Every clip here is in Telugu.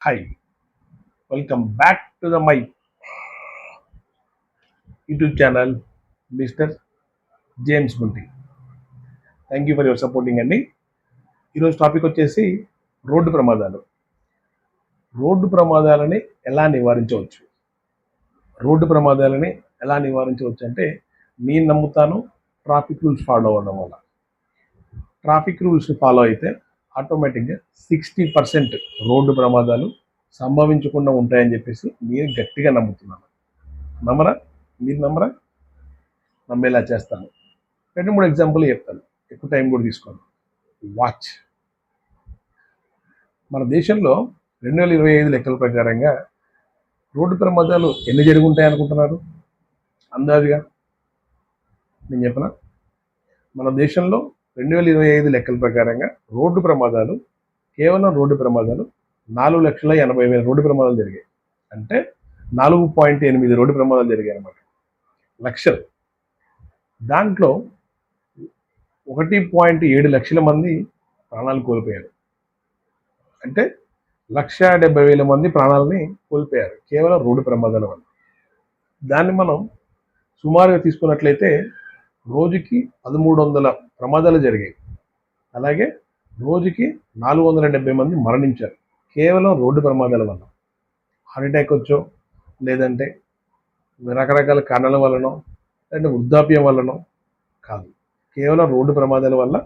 Hi, welcome back to the my YouTube channel, Mr. James Munti. Thank you for your supporting అండి. ఈరోజు టాపిక్ వచ్చేసి రోడ్డు ప్రమాదాలు. రోడ్డు ప్రమాదాలని ఎలా నివారించవచ్చు? రోడ్డు ప్రమాదాలని ఎలా నివారించవచ్చు అంటే నేను నమ్ముతాను ట్రాఫిక్ రూల్స్ ఫాలో అవ్వడం వల్ల. ట్రాఫిక్ రూల్స్ ఫాలో అయితే ఆటోమేటిక్గా 60% రోడ్డు ప్రమాదాలు సంభవించకుండా ఉంటాయని చెప్పేసి నేను గట్టిగా నమ్ముతున్నాను. నమ్మరా? మీరు నమ్మరా? నమ్మేలా చేస్తాను. 2-3 ఎగ్జాంపుల్ చెప్తాను, ఎక్కువ టైం కూడా తీసుకోండి. వాచ్. మన దేశంలో 2025 లెక్కల ప్రకారంగా రోడ్డు ప్రమాదాలు ఎన్ని జరుగుంటాయి అనుకుంటున్నారు అందాజుగా? నేను చెప్పనా? మన దేశంలో 2025 లెక్కల ప్రకారంగా కేవలం రోడ్డు ప్రమాదాలు 4,80,000 రోడ్డు ప్రమాదాలు జరిగాయి. అంటే 4.8 రోడ్డు ప్రమాదాలు జరిగాయి అన్నమాట. లక్షలు. దాంట్లో 1.7 లక్షల మంది ప్రాణాలు కోల్పోయారు. అంటే 1,70,000 మంది ప్రాణాలని కోల్పోయారు కేవలం రోడ్డు ప్రమాదాల వల్ల. దాన్ని మనం సుమారుగా తీసుకున్నట్లయితే రోజుకి 1,300 ప్రమాదాలు జరిగాయి. అలాగే రోజుకి 470 మంది మరణించారు కేవలం రోడ్డు ప్రమాదాల వల్ల. హార్ట్ అటాక్ వచ్చో, లేదంటే రకరకాల కారణాల వల్లనో, లేదంటే వృద్ధాప్యం వల్లనో కాదు, కేవలం రోడ్డు ప్రమాదాల వల్ల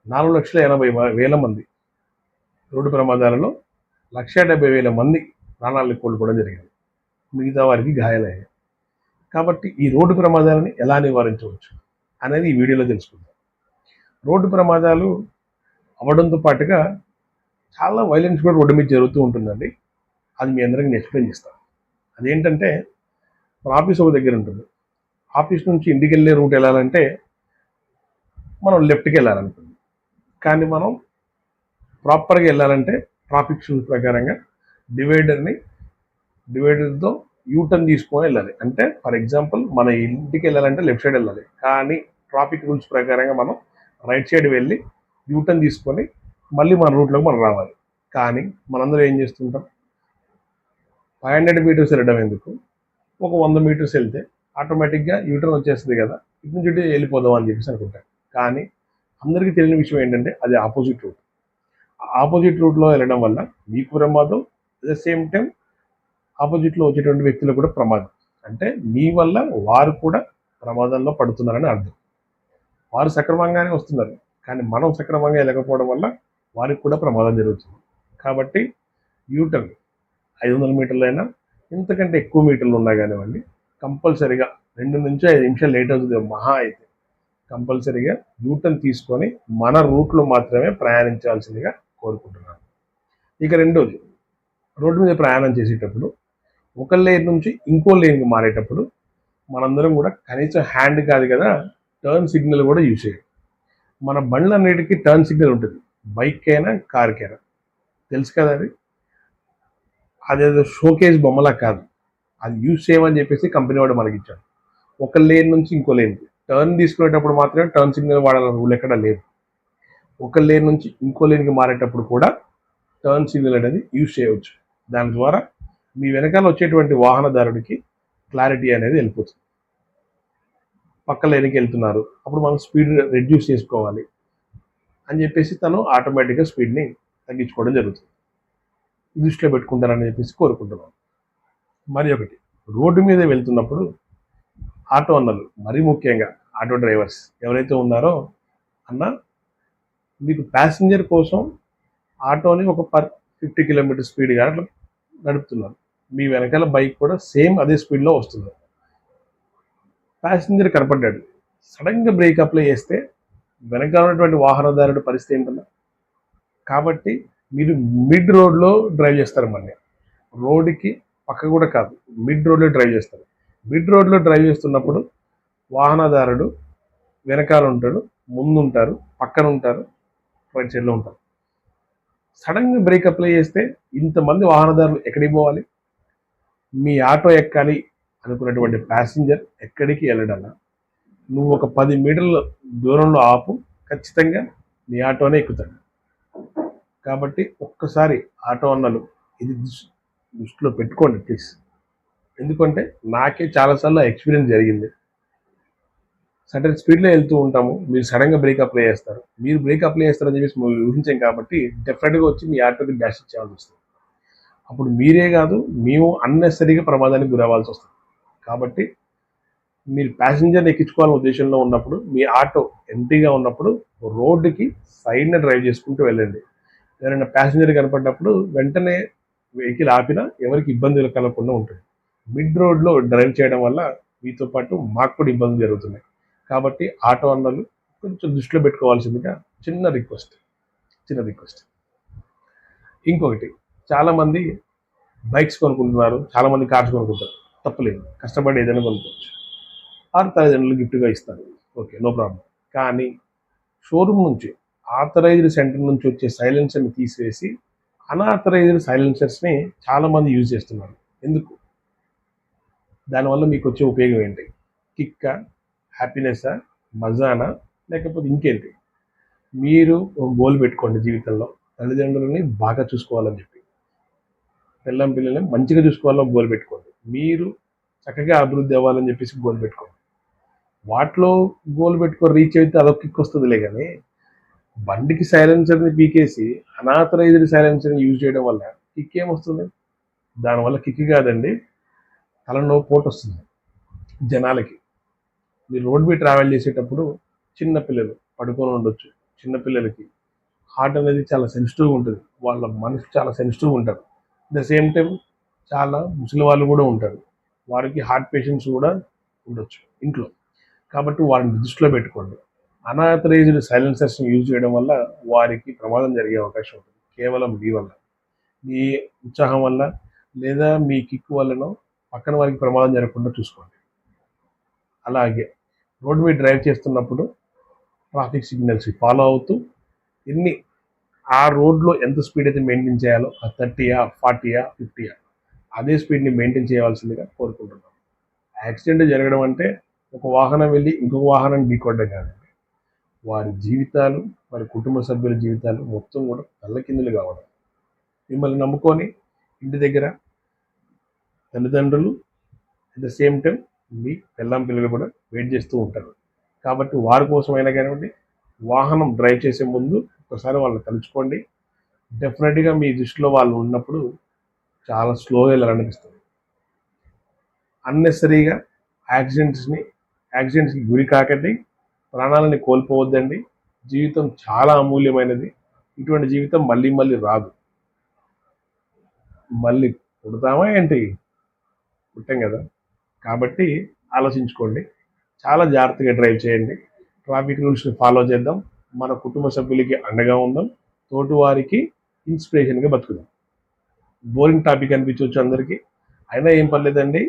4,80,000 మంది, రోడ్డు ప్రమాదాలలో 1,70,000 మంది ప్రాణాలను కోల్పోవడం జరిగింది. మిగతా వారికి గాయాలయ్యాయి. కాబట్టి ఈ రోడ్డు ప్రమాదాలని ఎలా నివారించవచ్చు అనేది ఈ వీడియోలో తెలుసుకుందాం. రోడ్డు ప్రమాదాలు అవ్వడంతో పాటుగా చాలా వైలెన్స్ కూడా రోడ్డు మీద జరుగుతూ ఉంటుందండి. అది మీ అందరికీ నేను ఎక్స్ప్లెయిన్ చేస్తాను. అదేంటంటే, మన ఆఫీస్ ఒక దగ్గర ఉంటుంది. ఆఫీస్ నుంచి ఇంటికి వెళ్ళే రూట్ వెళ్ళాలంటే మనం లెఫ్ట్కి వెళ్ళాలనుకుంది. కానీ మనం ప్రాపర్గా వెళ్ళాలంటే ట్రాఫిక్ రూల్స్ ప్రకారంగా డివైడర్తో యూటర్న్ తీసుకొని వెళ్ళాలి. అంటే ఫర్ ఎగ్జాంపుల్ మన ఇంటికి వెళ్ళాలంటే లెఫ్ట్ సైడ్ వెళ్ళాలి, కానీ ట్రాఫిక్ రూల్స్ ప్రకారంగా మనం రైట్ సైడ్ వెళ్ళి యూటర్న్ తీసుకొని మళ్ళీ మన రూట్లోకి మనం రావాలి. కానీ మనందరూ ఏం చేస్తుంటాం, 500 మీటర్స్ వెళ్ళడం ఎందుకు, ఒక 100 మీటర్స్ వెళ్తే ఆటోమేటిక్గా యూటర్న్ వచ్చేస్తుంది కదా, ఇటు నుంచి వెళ్ళిపోదాం అని చెప్పేసి అనుకుంటాం. కానీ అందరికీ తెలియని విషయం ఏంటంటే అది ఆపోజిట్ రూట్. ఆపోజిట్ రూట్లో వెళ్ళడం వల్ల మీకు ప్రమాదం, అట్ ద సేమ్ టైం ఆపోజిట్లో వచ్చేటువంటి వ్యక్తులకు కూడా ప్రమాదం. అంటే మీ వల్ల వారు కూడా ప్రమాదంలో పడుతున్నారని అర్థం. వారు సక్రమంగానే వస్తున్నారు, కానీ మనం సక్రమంగా వెళ్ళకపోవడం వల్ల వారికి కూడా ప్రమాదం జరుగుతుంది. కాబట్టి యూటర్న్ 500 మీటర్లు అయినా, ఇంతకంటే ఎక్కువ మీటర్లు ఉన్నా కానివ్వండి, కంపల్సరీగా 2 నుంచి 5 నిమిషాలు లేట్ అవుతుంది మహా అయితే, కంపల్సరీగా యూటర్న్ తీసుకొని మన రూట్లో మాత్రమే ప్రయాణించాల్సిందిగా కోరుకుంటున్నాను. ఇక రెండోది, రోడ్డు మీద ప్రయాణం చేసేటప్పుడు ఒక లేన్ నుంచి ఇంకో లేన్కి మారేటప్పుడు మనందరం కూడా కనీసం హ్యాండ్ కాదు కదా, టర్న్ సిగ్నల్ కూడా యూజ్ చేయాలి. మన బండ్లన్నిటికీ టర్న్ సిగ్నల్ ఉంటుంది, బైక్ అయినా కార్కైనా, తెలుసు కదా. అదేదో షోకేజ్ బొమ్మలా కాదు, అది యూజ్ చేయమని చెప్పేసి కంపెనీ వాడు మనకి ఇచ్చాడు. ఒక లేన్ నుంచి ఇంకో లేన్కి టర్న్ తీసుకునేటప్పుడు మాత్రమే టర్న్ సిగ్నల్ వాడాలని రూల్ ఎక్కడ లేదు. ఒక లేన్ నుంచి ఇంకో లేన్కి మారేటప్పుడు కూడా టర్న్ సిగ్నల్ అనేది యూజ్ చేయవచ్చు. దాని ద్వారా మీ వెనకాల వచ్చేటువంటి వాహనదారుడికి క్లారిటీ అనేది వెళ్ళిపోతుంది. పక్క లేన్కి వెళ్తున్నారు, అప్పుడు మనం స్పీడ్ రెడ్యూస్ చేసుకోవాలి అని చెప్పేసి తను ఆటోమేటిక్గా స్పీడ్ని తగ్గించుకోవడం జరుగుతుంది. దృష్టిలో పెట్టుకుంటారని చెప్పేసి కోరుకుంటున్నాను. మరి ఒకటి, రోడ్డు మీద వెళ్తున్నప్పుడు ఆటో అన్నలు, మరీ ముఖ్యంగా ఆటో డ్రైవర్స్ ఎవరైతే ఉన్నారో, అన్న మీకు ప్యాసింజర్ కోసం ఆటోని ఒక 50 కిలోమీటర్ స్పీడ్గా అట్లా నడుపుతున్నారు, మీ వెనకాల బైక్ కూడా సేమ్ అదే స్పీడ్లో వస్తుంది. ప్యాసింజర్ కనపడ్డాడు, సడన్గా బ్రేక్ అప్లై చేస్తే వెనకాల ఉన్నటువంటి వాహనదారుడి పరిస్థితి ఏంటన్నా? కాబట్టి మీరు మిడ్ రోడ్లో డ్రైవ్ చేస్తారు, మళ్ళీ రోడ్డుకి పక్క కూడా కాదు, మిడ్ రోడ్లో డ్రైవ్ చేస్తారు. మిడ్ రోడ్లో డ్రైవ్ చేస్తున్నప్పుడు వాహనదారుడు వెనకాల ఉంటాడు, ముందు ఉంటారు, పక్కన ఉంటారు, రైట్ సైడ్లో ఉంటారు. సడన్గా బ్రేక్ అప్లై చేస్తే ఇంతమంది వాహనదారులు ఎక్కడికి పోవాలి? మీ ఆటో ఎక్కాలి అనుకున్నటువంటి ప్యాసింజర్ ఎక్కడికి వెళ్ళడన్నా నువ్వు ఒక 10 మీటర్ల దూరంలో ఆపు, ఖచ్చితంగా నీ ఆటోనే ఎక్కుతాడు. కాబట్టి ఒక్కసారి ఆటో అన్నలు ఇది దృష్టిలో పెట్టుకోండి ప్లీజ్. ఎందుకంటే నాకే చాలాసార్లు ఎక్స్పీరియన్స్ జరిగింది. సడన్ స్పీడ్లో వెళ్తూ ఉంటాము, మీరు సడన్గా బ్రేక్ అప్లై చేస్తారు. మీరు బ్రేక్ అప్లై చేస్తారని చెప్పేసి మేము ఊహించాం కాబట్టి డెఫినెట్గా వచ్చి మీ ఆటోకి డాష్ ఇచ్చేయాల్సి వస్తుంది. అప్పుడు మీరే కాదు, మేము అన్నెసరీగా ప్రమాదానికి గురవ్వాల్సి వస్తుంది. కాబట్టి మీరు ప్యాసింజర్ని ఎక్కించుకోవాలనే ఉద్దేశంలో ఉన్నప్పుడు, మీ ఆటో ఎంటీగా ఉన్నప్పుడు రోడ్డుకి సైడ్న డ్రైవ్ చేసుకుంటూ వెళ్ళండి. ఎవరైనా ప్యాసింజర్ కనపడినప్పుడు వెంటనే వెహికల్ ఆపినా ఎవరికి ఇబ్బందులు కలగకుండా ఉంటుంది. మిడ్ రోడ్లో డ్రైవ్ చేయడం వల్ల మీతో పాటు మాకు కూడా ఇబ్బందులు జరుగుతున్నాయి. కాబట్టి ఆటో అన్నలు కొంచెం దృష్టిలో పెట్టుకోవాల్సిందిగా చిన్న రిక్వెస్ట్. ఇంకొకటి, చాలామంది బైక్స్ కొనుక్కుంటున్నారు, చాలామంది కార్స్ కొనుక్కుంటారు. తప్పలేదు, కష్టపడి ఏదైనా కొనుక్కోవచ్చు. తల్లిదండ్రులు గిఫ్ట్గా ఇస్తారు, ఓకే, నో ప్రాబ్లం. కానీ షోరూమ్ నుంచి, ఆథరైజ్డ్ సెంటర్ నుంచి వచ్చే సైలెన్సర్ని తీసివేసి అన్ఆథరైజ్డ్ సైలెన్సర్స్ని చాలామంది యూజ్ చేస్తున్నారు. ఎందుకు? దానివల్ల మీకు వచ్చే ఉపయోగం ఏంటి? కిక్కా, హ్యాపీనెస్సా, మజానా, లేకపోతే ఇంకేంటి? మీరు ఒక గోల్ పెట్టుకోండి జీవితంలో, తల్లిదండ్రులని బాగా చూసుకోవాలని చెప్పి, పిల్లల్ని మంచిగా చూసుకోవాలని గోల్ పెట్టుకోండి. మీరు చక్కగా అభివృద్ధి అవ్వాలని చెప్పేసి గోల్ పెట్టుకోండి. వాటిలో గోల్ పెట్టుకొని రీచ్ అయితే అదొక కిక్ వస్తుందిలే. కానీ బండికి సైలెన్సర్ని పీకేసి అనాథరైజ్డ్ సైలెన్సర్ని యూజ్ చేయడం వల్ల కిక్ ఏమొస్తుంది? దానివల్ల కిక్ కాదండి, తలలో పోటు వస్తుంది జనాలకి. మీరు రోడ్ మీద ట్రావెల్ చేసేటప్పుడు చిన్నపిల్లలు పడుకొని ఉండొచ్చు. చిన్నపిల్లలకి హార్ట్ అనేది చాలా సెన్సిటివ్గా ఉంటుంది, వాళ్ళ మనసు చాలా సెన్సిటివ్గా ఉంటారు. ద సేమ్ టైం చాలా ముసలి వాళ్ళు కూడా ఉంటారు, వారికి హార్ట్ పేషెంట్స్ కూడా ఉండొచ్చు ఇంట్లో. కాబట్టి వారిని దృష్టిలో పెట్టుకోండి. అనాథరైజ్డ్ సైలెన్సర్స్ని యూజ్ చేయడం వల్ల వారికి ప్రమాదం జరిగే అవకాశం ఉంటుంది. కేవలం మీ వల్ల, మీ ఉత్సాహం వల్ల, లేదా మీ కిక్ వల్లనో పక్కన వారికి ప్రమాదం జరగకుండా చూసుకోండి. అలాగే రోడ్డు మీద డ్రైవ్ చేస్తున్నప్పుడు ట్రాఫిక్ సిగ్నల్స్ ఫాలో అవుతూ ఆ రోడ్లో ఎంత స్పీడ్ అయితే మెయింటైన్ చేయాలో, ఆ 30యా, 40యా, 50యా, అదే స్పీడ్ని మెయింటైన్ చేయవలసిందిగా కోరుకుంటున్నాం. యాక్సిడెంట్ జరగడం అంటే ఒక వాహనం వెళ్ళి ఇంకొక వాహనాన్ని ఢీకొట్టడం కాదండి. వారి జీవితాలు, వారి కుటుంబ సభ్యుల జీవితాలు మొత్తం కూడా తల్లకిందులు కావడం. మిమ్మల్ని నమ్ముకొని ఇంటి దగ్గర తల్లిదండ్రులు, అట్ ద సేమ్ టైం మీ పిల్లలు కూడా వెయిట్ చేస్తూ ఉంటారు. కాబట్టి వారి కోసమైనా కానివ్వండి, వాహనం డ్రైవ్ చేసే ముందు ఒకసారి వాళ్ళని తలుచుకోండి. డెఫినెట్గా మీ దృష్టిలో వాళ్ళు ఉన్నప్పుడు చాలా స్లోగా వెళ్ళాలనిపిస్తుంది. అన్నెసరీగా యాక్సిడెంట్స్కి గురి కాకండి, ప్రాణాలని కోల్పోవద్దండి. జీవితం చాలా అమూల్యమైనది. ఇటువంటి జీవితం మళ్ళీ మళ్ళీ రాదు. మళ్ళీ పుడతామా ఏంటి? పుట్టాం కదా. కాబట్టి ఆలోచించుకోండి, చాలా జాగ్రత్తగా డ్రైవ్ చేయండి. ట్రాఫిక్ రూల్స్ని ఫాలో చేద్దాం, మన కుటుంబ సభ్యులకి అండగా ఉందాం, తోటి వారికి ఇన్స్పిరేషన్గా బతుకుదాం. బోరింగ్ టాపిక్ అనిపించవచ్చు అందరికీ, అయినా ఏం పర్లేదండి.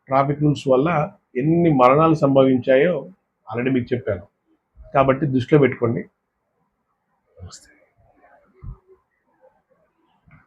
ట్రాఫిక్ రూల్స్ వల్ల ఎన్ని మరణాలు సంభవించాయో ఆల్రెడీ మీకు చెప్పాను. కాబట్టి దృష్టిలో పెట్టుకోండి. నమస్తే.